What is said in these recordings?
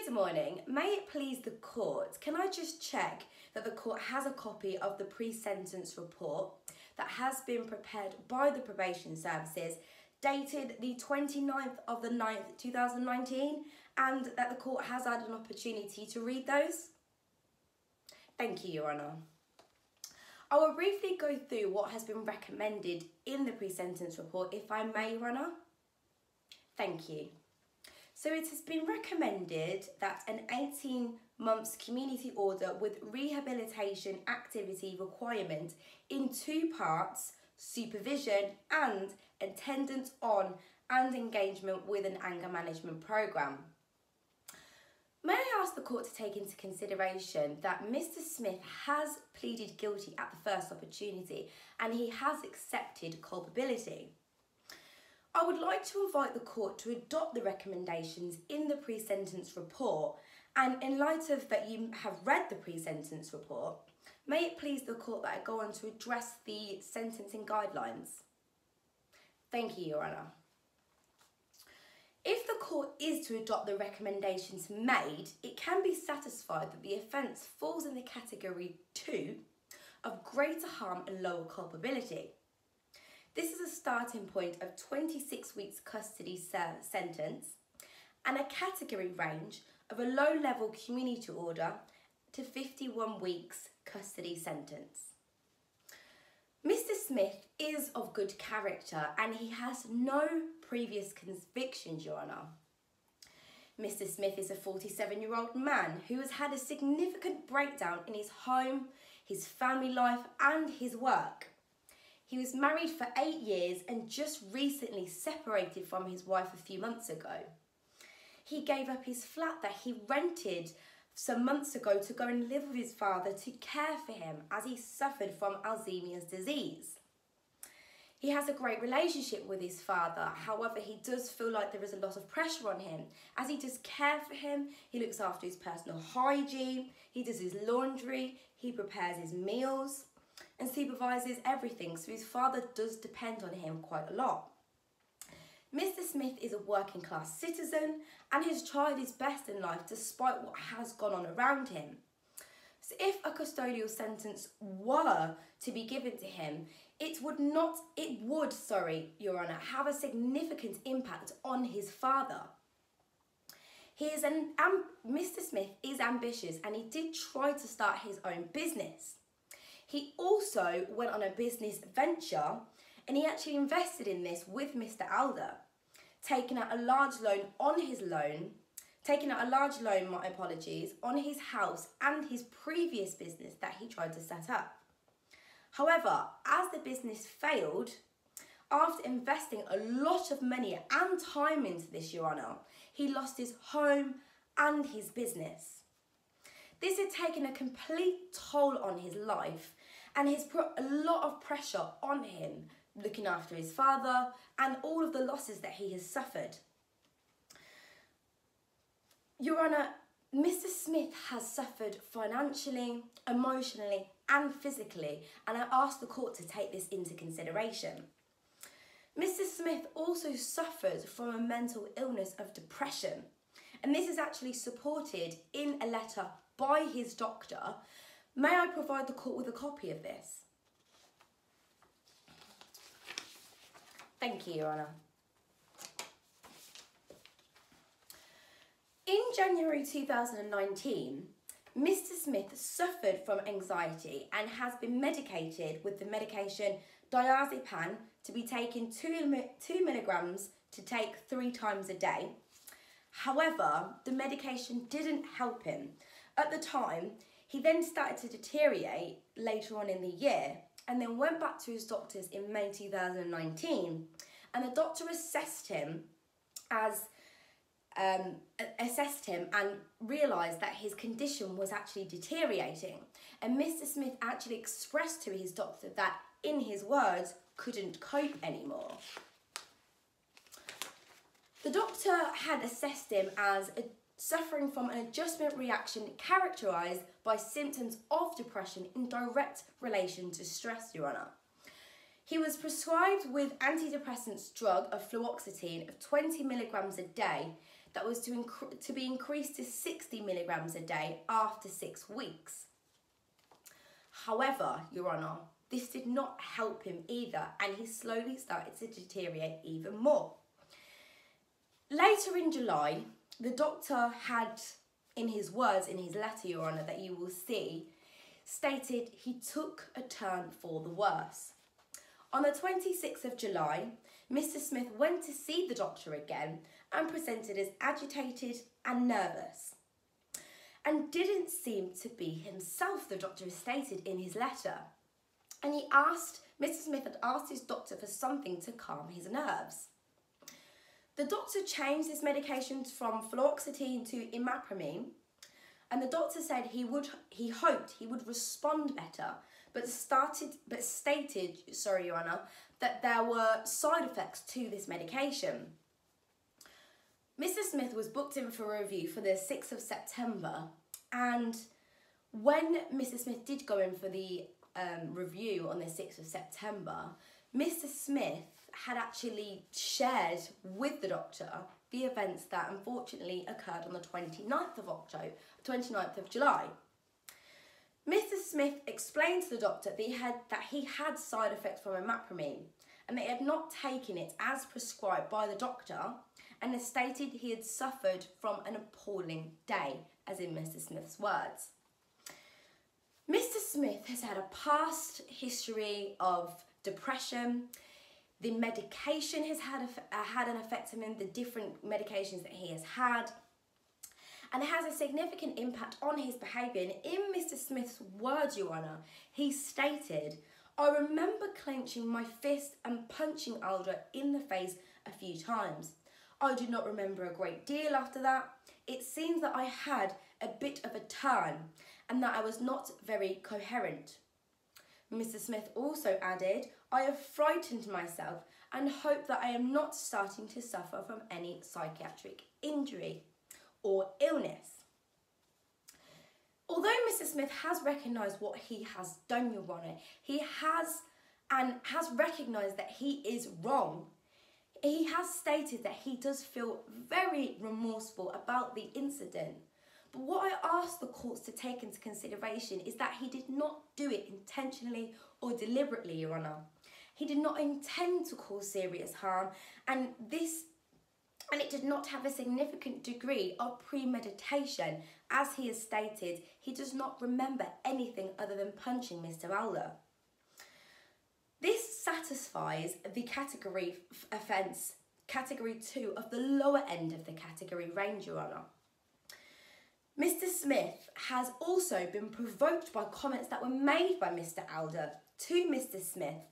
Good morning. May it please the court, can I just check that the court has a copy of the pre-sentence report that has been prepared by the probation services dated the 29th of the 9th 2019 and that the court has had an opportunity to read those? Thank you, Your Honour. I will briefly go through what has been recommended in the pre-sentence report, if I may, Your Honour. Thank you. So it has been recommended that an 18 months community order with rehabilitation activity requirement in two parts, supervision and attendance on and engagement with an anger management programme. May I ask the court to take into consideration that Mr. Smith has pleaded guilty at the first opportunity and he has accepted culpability. I would like to invite the court to adopt the recommendations in the pre-sentence report, and in light of that you have read the pre-sentence report, may it please the court that I go on to address the sentencing guidelines. Thank you, Your Honour. If the court is to adopt the recommendations made, it can be satisfied that the offence falls in the category 2 of greater harm and lower culpability. This is a starting point of 26 weeks custody sentence and a category range of a low-level community order to 51 weeks custody sentence. Mr. Smith is of good character and he has no previous convictions, Your Honour. Mr. Smith is a 47-year-old man who has had a significant breakdown in his home, his family life and his work. He was married for 8 years and just recently separated from his wife a few months ago. He gave up his flat that he rented some months ago to go and live with his father to care for him as he suffered from Alzheimer's disease. He has a great relationship with his father, however he does feel like there is a lot of pressure on him as he does care for him, he looks after his personal hygiene, he does his laundry, he prepares his meals and supervises everything, so his father does depend on him quite a lot. Mr. Smith is a working class citizen and has tried his best in life despite what has gone on around him. So if a custodial sentence were to be given to him, it would, Your Honour, have a significant impact on his father. Mr. Smith is ambitious and he did try to start his own business. He also went on a business venture and he actually invested in this with Mr. Alder, taking out a large loan on his house and his previous business that he tried to set up. However, as the business failed, after investing a lot of money and time into this, Your Honour, he lost his home and his business. This had taken a complete toll on his life and has put a lot of pressure on him, looking after his father and all of the losses that he has suffered. Your Honour, Mr. Smith has suffered financially, emotionally and physically, and I ask the court to take this into consideration. Mr. Smith also suffers from a mental illness of depression, and this is actually supported in a letter by his doctor. May I provide the court with a copy of this? Thank you, Your Honour. In January 2019, Mr. Smith suffered from anxiety and has been medicated with the medication diazepam to be taken 2 milligrams to take 3 times a day. However, the medication didn't help him. At the time, he then started to deteriorate later on in the year and then went back to his doctors in May 2019, and the doctor assessed him and realised that his condition was actually deteriorating, and Mr. Smith actually expressed to his doctor that, in his words, couldn't cope anymore. The doctor had assessed him as suffering from an adjustment reaction characterised by symptoms of depression in direct relation to stress, Your Honour. He was prescribed with antidepressants drug of fluoxetine of 20 milligrams a day that was to be increased to 60 milligrams a day after 6 weeks. However, Your Honour, this did not help him either, and he slowly started to deteriorate even more. Later in July, the doctor had, in his words, in his letter, Your Honour, that you will see, stated he took a turn for the worse. On the 26th of July, Mr. Smith went to see the doctor again and presented as agitated and nervous, and didn't seem to be himself, the doctor stated in his letter. And Mr. Smith had asked his doctor for something to calm his nerves. The doctor changed his medications from fluoxetine to imipramine, and the doctor said he hoped he would respond better, but stated, Your Honour, that there were side effects to this medication. Mr. Smith was booked in for a review for the 6th of September, and when Mr. Smith did go in for the review on the 6th of September, Mr. Smith had actually shared with the doctor the events that unfortunately occurred on the 29th of July. Mr. Smith explained to the doctor that he had side effects from imipramine and that he had not taken it as prescribed by the doctor, and has stated he had suffered from an appalling day, as in Mr. Smith's words. Mr. Smith has had a past history of depression. The medication has had an effect on him, the different medications that he has had, and it has a significant impact on his behaviour. And in Mr. Smith's words, Your Honour, he stated, "I remember clenching my fist and punching Alder in the face a few times. I do not remember a great deal after that. It seems that I had a bit of a turn and that I was not very coherent." Mr. Smith also added, "I have frightened myself and hope that I am not starting to suffer from any psychiatric injury or illness." Although Mr. Smith has recognised what he has done, Your Honour, he has recognised that he is wrong. He has stated that he does feel very remorseful about the incident. But what I ask the courts to take into consideration is that he did not do it intentionally or deliberately, Your Honour. He did not intend to cause serious harm, and it did not have a significant degree of premeditation. As he has stated, he does not remember anything other than punching Mr. Alder. This satisfies the category offence, category 2 of the lower end of the category range, Your Honour. Mr. Smith has also been provoked by comments that were made by Mr. Alder to Mr. Smith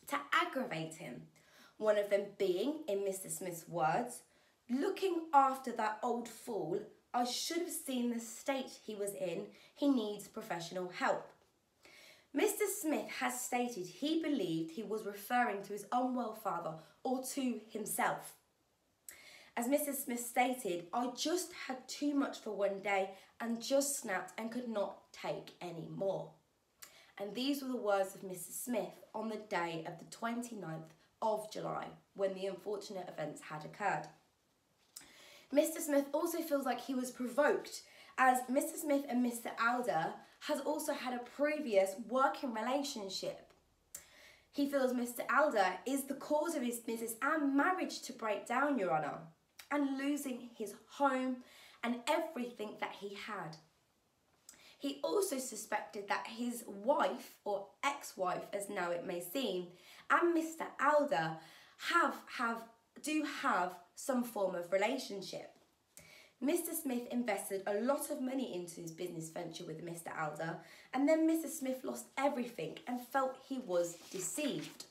to aggravate him. One of them being, in Mr. Smith's words, "Looking after that old fool, I should have seen the state he was in. He needs professional help." Mr. Smith has stated he believed he was referring to his unwell father or to himself. As Mr. Smith stated, "I just had too much for one day and just snapped and could not take any more." And these were the words of Mr. Smith on the day of the 29th of July, when the unfortunate events had occurred. Mr. Smith also feels like he was provoked, as Mr. Smith and Mr. Alder has also had a previous working relationship. He feels Mr. Alder is the cause of his business and marriage to break down, Your Honour, and losing his home and everything that he had. He also suspected that his wife, or ex-wife as now it may seem, and Mr. Alder do have some form of relationship. Mr. Smith invested a lot of money into his business venture with Mr. Alder, and then Mr. Smith lost everything and felt he was deceived.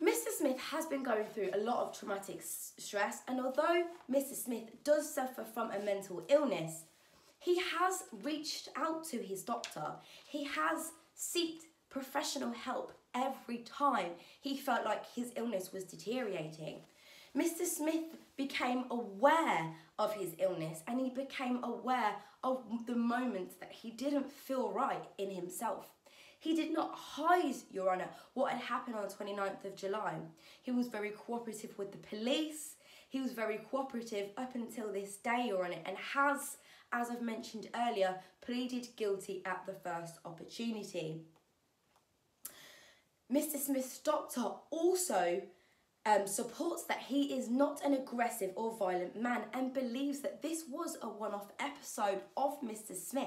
Mr. Smith has been going through a lot of traumatic stress, and although Mr. Smith does suffer from a mental illness, he has reached out to his doctor. He has sought professional help every time he felt like his illness was deteriorating. Mr. Smith became aware of his illness, and he became aware of the moments that he didn't feel right in himself. He did not hide, Your Honour, what had happened on the 29th of July. He was very cooperative with the police. He was very cooperative up until this day, Your Honour, and has, as I've mentioned earlier, pleaded guilty at the first opportunity. Mr. Smith's doctor also supports that he is not an aggressive or violent man and believes that this was a one-off episode of Mr. Smith.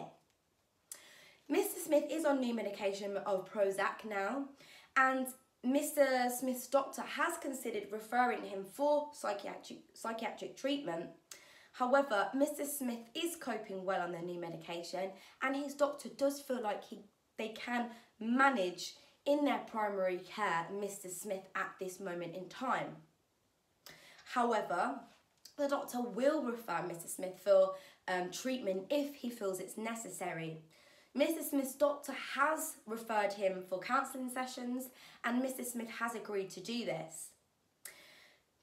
Mr. Smith is on new medication of Prozac now, and Mr. Smith's doctor has considered referring him for psychiatric treatment. However, Mr. Smith is coping well on the new medication, and his doctor does feel like they can manage in their primary care Mr. Smith at this moment in time. However, the doctor will refer Mr. Smith for treatment if he feels it's necessary. Mr. Smith's doctor has referred him for counselling sessions, and Mr. Smith has agreed to do this.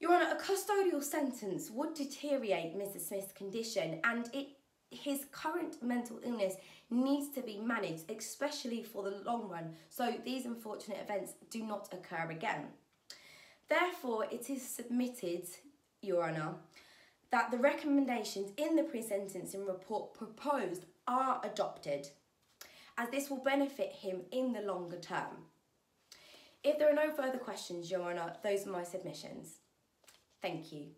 Your Honour, a custodial sentence would deteriorate Mr. Smith's condition, and his current mental illness needs to be managed, especially for the long run, so these unfortunate events do not occur again. Therefore, it is submitted, Your Honour, that the recommendations in the pre-sentencing report proposed are adopted, as this will benefit him in the longer term. If there are no further questions, Your Honour, those are my submissions. Thank you.